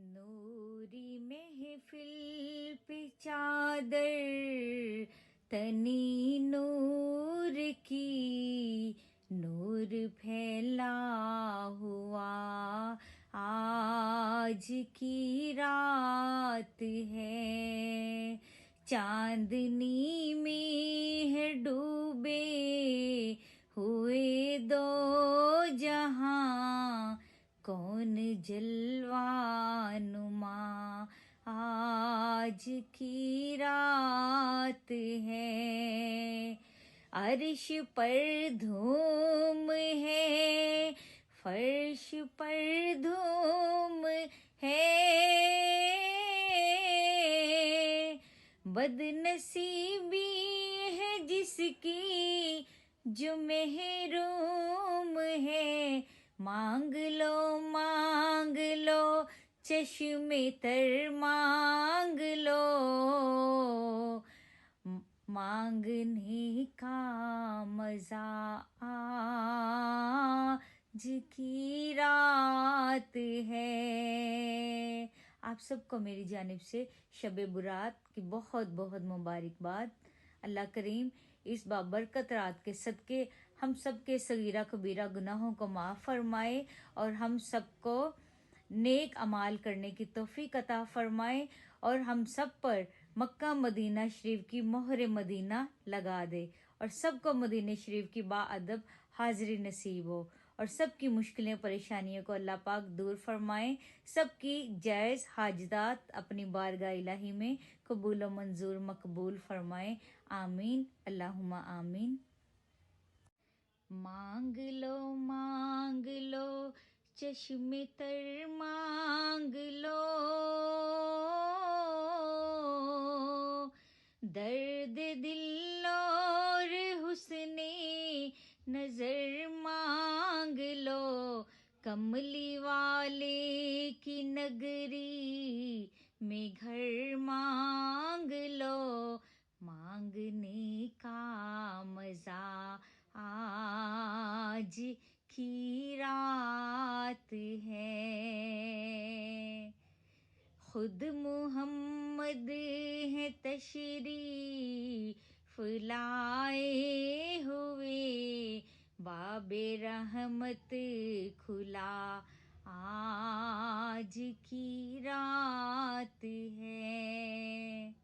नूरी महफिल पे चादर तनी नूर की, नूर फैला हुआ आज की रात है। चांदनी में है डूबे हुए दो जहां, कौन जलवानुमा आज की रात है। अर्श पर धूम है, फर्श पर धूम है, बदनसीबी है जिसकी जो महरूम है। मांग लो चश्मे तर मांग लो, मांगने का मजा आज की रात है। आप सबको मेरी जानिब से शब बुरात की बहुत बहुत मुबारकबाद। अल्लाह करीम इस बाबरकत रात के सदके हम सब के सगीरा कबीरा गुनाहों को माफ़ फरमाए और हम सबको नेक अमाल करने की तौफीक अता फरमाए और हम सब पर मक्का मदीना शरीफ की मोहर मदीना लगा दे और सबको मदीना शरीफ की बाअदब हाजिरी नसीब हो और सबकी मुश्किलें परेशानियों को अल्लाह पाक दूर फरमाए। सबकी जायज़ हाजदात अपनी बारगाह इलाही में कबूल व मंजूर मकबूल फरमाए। आमीन अल्लाहुम्मा आमीन। मांग लो चश्मे तर मांग लो, दर्द दिल और हुस्ने नजर मांग लो, कमली वाले की नगरी में घर मांग लो, मांगने का मजा आज की रात है। खुद मोहम्मद है तशरीफ लाए हुए, बाबे रहमत खुला आज की रात है।